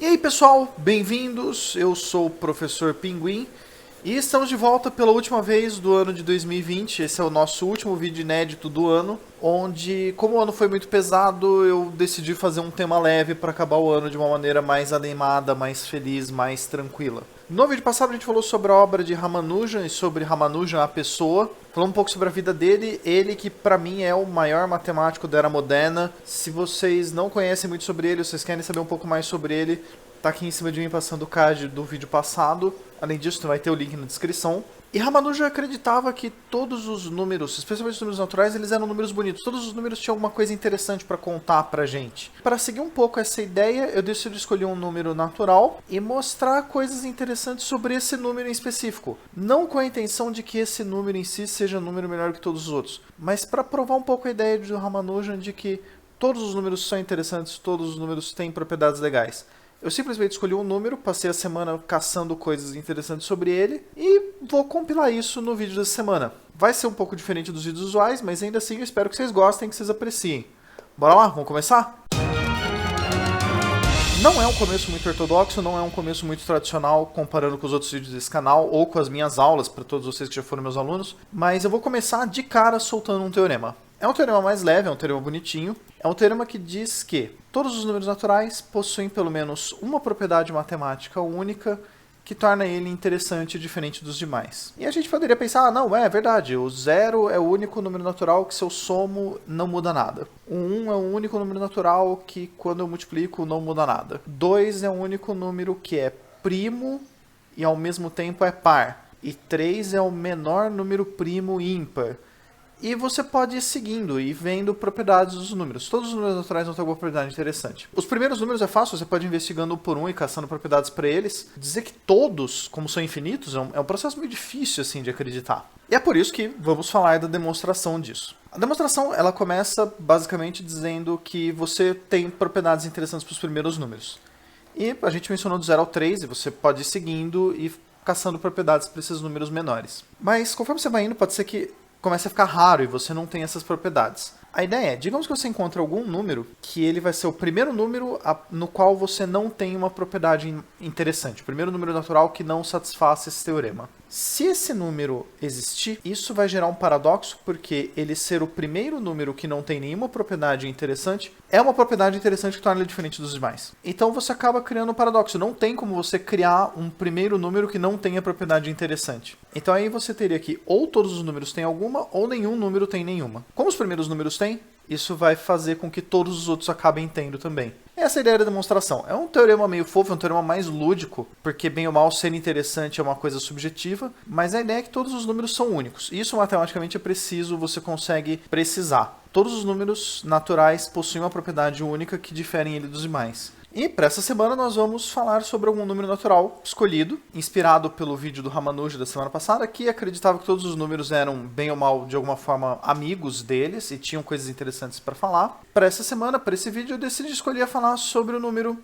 E aí pessoal, bem-vindos, eu sou o Professor Pinguim e estamos de volta pela última vez do ano de 2020, esse é o nosso último vídeo inédito do ano, onde, como o ano foi muito pesado, eu decidi fazer um tema leve para acabar o ano de uma maneira mais animada, mais feliz, mais tranquila. No vídeo passado a gente falou sobre a obra de Ramanujan e sobre Ramanujan, a pessoa. Falamos um pouco sobre a vida dele, ele que pra mim é o maior matemático da era moderna. Se vocês não conhecem muito sobre ele, vocês querem saber um pouco mais sobre ele, tá aqui em cima de mim passando o card do vídeo passado. Além disso, vai ter o link na descrição. E Ramanujan acreditava que todos os números, especialmente os números naturais, eles eram números bonitos. Todos os números tinham alguma coisa interessante para contar pra gente. Para seguir um pouco essa ideia, eu decidi escolher um número natural e mostrar coisas interessantes sobre esse número em específico. Não com a intenção de que esse número em si seja um número melhor que todos os outros, mas para provar um pouco a ideia do Ramanujan de que todos os números são interessantes, todos os números têm propriedades legais. Eu simplesmente escolhi um número, passei a semana caçando coisas interessantes sobre ele e vou compilar isso no vídeo dessa semana. Vai ser um pouco diferente dos vídeos usuais, mas ainda assim eu espero que vocês gostem, que vocês apreciem. Bora lá, vamos começar? Não é um começo muito ortodoxo, não é um começo muito tradicional comparando com os outros vídeos desse canal ou com as minhas aulas para todos vocês que já foram meus alunos, mas eu vou começar de cara soltando um teorema. É um teorema mais leve, é um teorema bonitinho. É um teorema que diz que todos os números naturais possuem pelo menos uma propriedade matemática única que torna ele interessante e diferente dos demais. E a gente poderia pensar, ah, não, é verdade, o 0 é o único número natural que se eu somo não muda nada. O 1 é o único número natural que quando eu multiplico não muda nada. 2 é o único número que é primo e ao mesmo tempo é par. E 3 é o menor número primo ímpar. E você pode ir seguindo e vendo propriedades dos números. Todos os números naturais vão ter alguma propriedade interessante. Os primeiros números é fácil, você pode ir investigando um por um e caçando propriedades para eles. Dizer que todos, como são infinitos, é um processo meio difícil assim de acreditar. E é por isso que vamos falar da demonstração disso. A demonstração ela começa basicamente dizendo que você tem propriedades interessantes para os primeiros números. E a gente mencionou do 0 ao 3 e você pode ir seguindo e caçando propriedades para esses números menores. Mas conforme você vai indo, pode ser que começa a ficar raro e você não tem essas propriedades. A ideia é, digamos que você encontra algum número que ele vai ser o primeiro número no qual você não tem uma propriedade interessante. O primeiro número natural que não satisfaz esse teorema. Se esse número existir, isso vai gerar um paradoxo, porque ele ser o primeiro número que não tem nenhuma propriedade interessante, é uma propriedade interessante que torna ele diferente dos demais. Então você acaba criando um paradoxo. Não tem como você criar um primeiro número que não tenha propriedade interessante. Então aí você teria que ou todos os números têm alguma, ou nenhum número tem nenhuma. Como os primeiros números têm, isso vai fazer com que todos os outros acabem tendo também. Essa é a ideia da demonstração. É um teorema meio fofo, é um teorema mais lúdico, porque bem ou mal ser interessante é uma coisa subjetiva, mas a ideia é que todos os números são únicos. Isso matematicamente é preciso, você consegue precisar. Todos os números naturais possuem uma propriedade única que diferem ele dos demais. E para essa semana nós vamos falar sobre algum número natural escolhido, inspirado pelo vídeo do Ramanujan da semana passada, que acreditava que todos os números eram, bem ou mal, de alguma forma, amigos deles e tinham coisas interessantes para falar. Para essa semana, para esse vídeo, eu decidi escolher falar sobre o número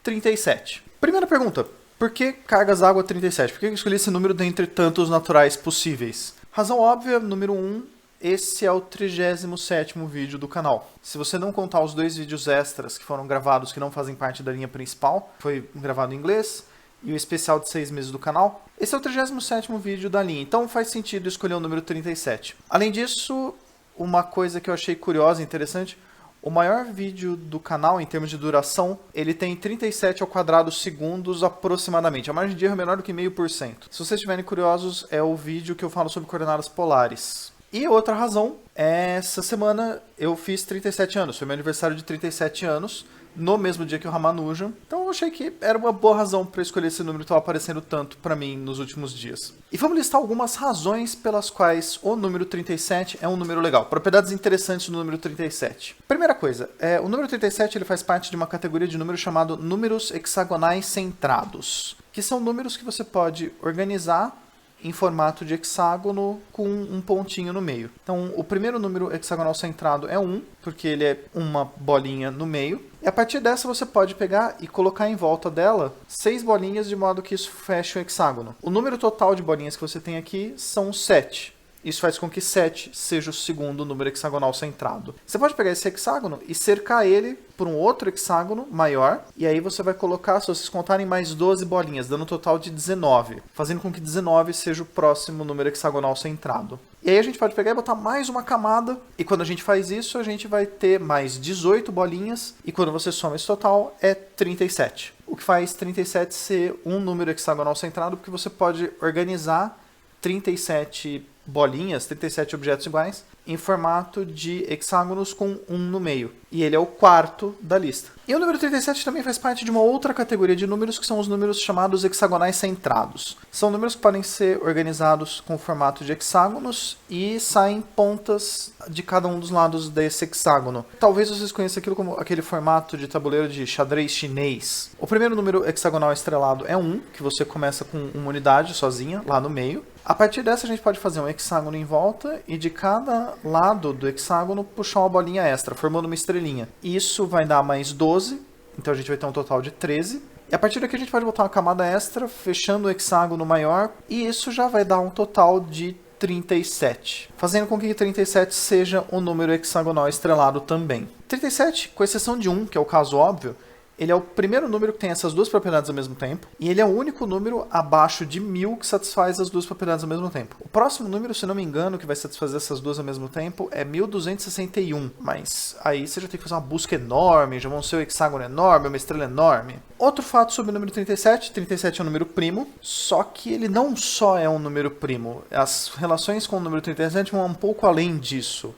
37. Primeira pergunta, por que cargas água 37? Por que eu escolhi esse número dentre tantos naturais possíveis? Razão óbvia, número 1. Esse é o 37º vídeo do canal. Se você não contar os 2 vídeos extras que foram gravados que não fazem parte da linha principal, foi gravado em inglês, e o especial de 6 meses do canal, esse é o 37º vídeo da linha, então faz sentido escolher o número 37. Além disso, uma coisa que eu achei curiosa e interessante, o maior vídeo do canal em termos de duração, ele tem 37 ao quadrado segundos aproximadamente. A margem de erro é menor do que 0,5%. Se vocês estiverem curiosos, é o vídeo que eu falo sobre coordenadas polares. E outra razão, essa semana eu fiz 37 anos, foi meu aniversário de 37 anos, no mesmo dia que o Ramanujan. Então eu achei que era uma boa razão para escolher esse número que estava aparecendo tanto para mim nos últimos dias. E vamos listar algumas razões pelas quais o número 37 é um número legal. Propriedades interessantes do número 37. Primeira coisa, o número 37 ele faz parte de uma categoria de números chamado números hexagonais centrados, que são números que você pode organizar em formato de hexágono com um pontinho no meio. Então, o primeiro número hexagonal centrado é 1, porque ele é uma bolinha no meio. E a partir dessa você pode pegar e colocar em volta dela 6 bolinhas de modo que isso feche o hexágono. O número total de bolinhas que você tem aqui são 7. Isso faz com que 7 seja o segundo número hexagonal centrado. Você pode pegar esse hexágono e cercar ele por um outro hexágono maior, e aí você vai colocar, se vocês contarem, mais 12 bolinhas, dando um total de 19, fazendo com que 19 seja o próximo número hexagonal centrado. E aí a gente pode pegar e botar mais uma camada, e quando a gente faz isso, a gente vai ter mais 18 bolinhas, e quando você soma esse total, é 37. O que faz 37 ser um número hexagonal centrado, porque você pode organizar 37 bolinhas, 37 objetos iguais, em formato de hexágonos com 1 no meio. E ele é o quarto da lista. E o número 37 também faz parte de uma outra categoria de números, que são os números chamados hexagonais centrados. São números que podem ser organizados com formato de hexágonos e saem pontas de cada um dos lados desse hexágono. Talvez vocês conheçam aquilo como aquele formato de tabuleiro de xadrez chinês. O primeiro número hexagonal estrelado é 1, que você começa com uma unidade sozinha, lá no meio. A partir dessa a gente pode fazer um hexágono em volta e de cada lado do hexágono puxar uma bolinha extra, formando uma estrelinha. Isso vai dar mais 12, então a gente vai ter um total de 13. E a partir daqui a gente pode botar uma camada extra, fechando o hexágono maior, e isso já vai dar um total de 37, fazendo com que 37 seja um número hexagonal estrelado também. 37, com exceção de 1, que é o caso óbvio, ele é o primeiro número que tem essas duas propriedades ao mesmo tempo, e ele é o único número abaixo de 1000 que satisfaz as duas propriedades ao mesmo tempo. O próximo número, se não me engano, que vai satisfazer essas duas ao mesmo tempo é 1261, mas aí você já tem que fazer uma busca enorme, já vão ser um hexágono enorme, uma estrela enorme. Outro fato sobre o número 37, 37 é um número primo, só que ele não só é um número primo, as relações com o número 37 vão um pouco além disso.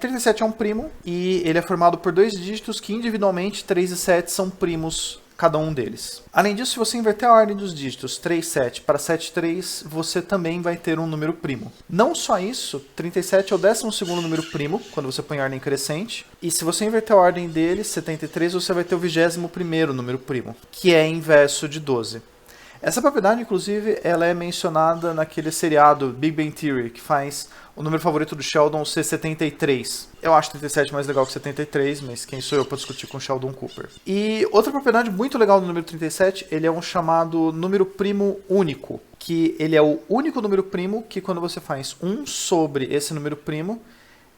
37 é um primo e ele é formado por dois dígitos que individualmente 3 e 7 são primos, cada um deles. Além disso, se você inverter a ordem dos dígitos 3, 7 para 7, 3, você também vai ter um número primo. Não só isso, 37 é o 12º número primo, quando você põe ordem crescente, e se você inverter a ordem dele, 73, você vai ter o 21º número primo, que é inverso de 12. Essa propriedade, inclusive, ela é mencionada naquele seriado Big Bang Theory, que faz o número favorito do Sheldon ser 73. Eu acho 37 mais legal que 73, mas quem sou eu para discutir com Sheldon Cooper? E outra propriedade muito legal do número 37, ele é um chamado número primo único, que ele é o único número primo que quando você faz 1 sobre esse número primo,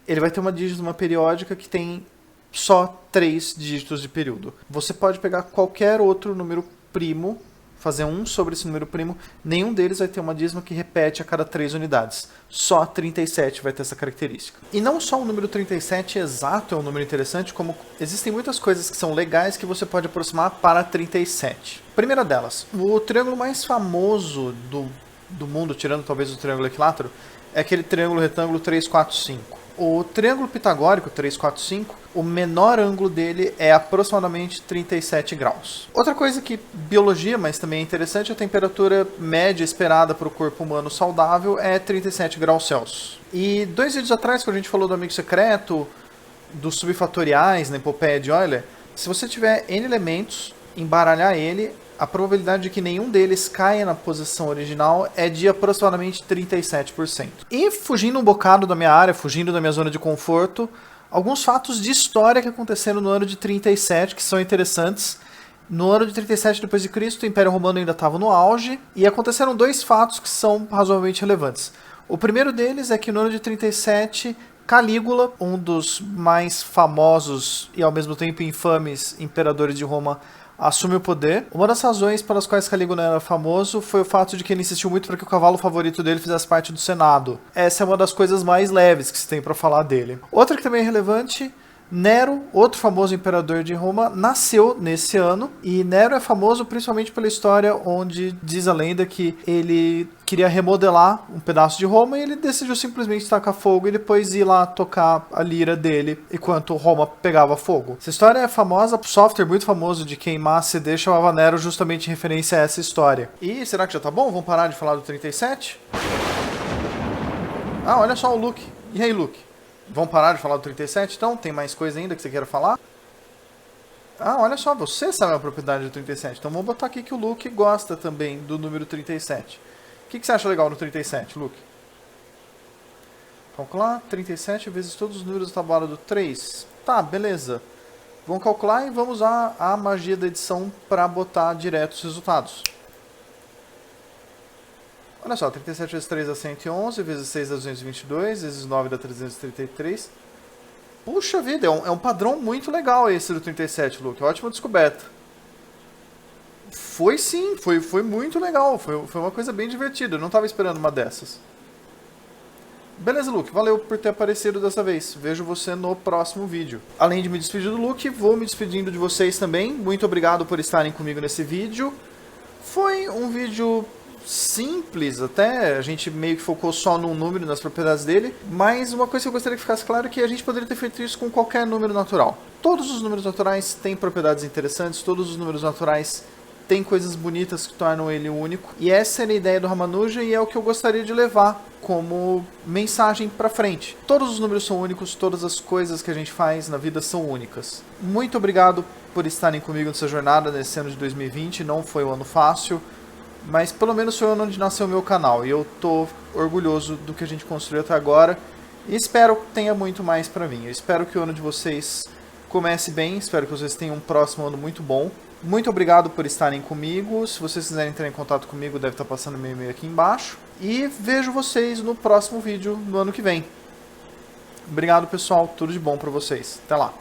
ele vai ter uma dígito periódica que tem só 3 dígitos de período. Você pode pegar qualquer outro número primo, fazer 1 sobre esse número primo, nenhum deles vai ter uma dízima que repete a cada 3 unidades. Só 37 vai ter essa característica. E não só o número 37 exato é um número interessante, como existem muitas coisas que são legais que você pode aproximar para 37. Primeira delas, o triângulo mais famoso do mundo, tirando talvez o triângulo equilátero, é aquele triângulo retângulo 3, 4, 5. O triângulo pitagórico 3, 4, 5, o menor ângulo dele é aproximadamente 37 graus. Outra coisa que biologia, mas também é interessante, a temperatura média esperada para o corpo humano saudável é 37 graus Celsius. E 2 vídeos atrás, quando a gente falou do amigo secreto, dos subfatoriais na epopeia de Euler, se você tiver n elementos, embaralhar ele, a probabilidade de que nenhum deles caia na posição original é de aproximadamente 37%. E fugindo um bocado da minha área, fugindo da minha zona de conforto, alguns fatos de história que aconteceram no ano de 37 que são interessantes. No ano de 37 d.C., o Império Romano ainda estava no auge e aconteceram 2 fatos que são razoavelmente relevantes. O primeiro deles é que no ano de 37, Calígula, um dos mais famosos e ao mesmo tempo infames imperadores de Roma, assume o poder. Uma das razões pelas quais Calígula era famoso foi o fato de que ele insistiu muito para que o cavalo favorito dele fizesse parte do Senado. Essa é uma das coisas mais leves que se tem para falar dele. Outra que também é relevante, Nero, outro famoso imperador de Roma, nasceu nesse ano, e Nero é famoso principalmente pela história onde diz a lenda que ele queria remodelar um pedaço de Roma e ele decidiu simplesmente tacar fogo e depois ir lá tocar a lira dele enquanto Roma pegava fogo. Essa história é famosa, software muito famoso de queimar CD chamava Nero justamente em referência a essa história. E será que já tá bom? Vamos parar de falar do 37? Ah, olha só o Luke. E aí, Luke? Vamos parar de falar do 37, então? Tem mais coisa ainda que você queira falar? Ah, olha só, você sabe a propriedade do 37. Então vamos botar aqui que o Luke gosta também do número 37. O que você acha legal no 37, Luke? Calcular 37 vezes todos os números da tabuada do 3. Tá, beleza. Vamos calcular e vamos usar a magia da edição para botar direto os resultados. Olha só, 37 vezes 3 dá 111, vezes 6 dá 222, vezes 9 dá 333. Puxa vida, é um padrão muito legal esse do 37, Luke. Ótima descoberta. Foi sim, foi muito legal. Foi uma coisa bem divertida. Eu não estava esperando uma dessas. Beleza, Luke. Valeu por ter aparecido dessa vez. Vejo você no próximo vídeo. Além de me despedir do Luke, vou me despedindo de vocês também. Muito obrigado por estarem comigo nesse vídeo. Foi um vídeo simples até, a gente meio que focou só num número, nas propriedades dele, mas uma coisa que eu gostaria que ficasse claro é que a gente poderia ter feito isso com qualquer número natural. Todos os números naturais têm propriedades interessantes, todos os números naturais têm coisas bonitas que tornam ele único, e essa era a ideia do Ramanuja e é o que eu gostaria de levar como mensagem pra frente. Todos os números são únicos, todas as coisas que a gente faz na vida são únicas. Muito obrigado por estarem comigo nessa jornada nesse ano de 2020, não foi um ano fácil, mas pelo menos foi o ano onde nasceu o meu canal e eu tô orgulhoso do que a gente construiu até agora e espero que tenha muito mais pra mim. Eu espero que o ano de vocês comece bem, espero que vocês tenham um próximo ano muito bom. Muito obrigado por estarem comigo. Se vocês quiserem entrar em contato comigo, deve estar passando meu e-mail aqui embaixo. E vejo vocês no próximo vídeo no ano que vem. Obrigado, pessoal. Tudo de bom pra vocês. Até lá.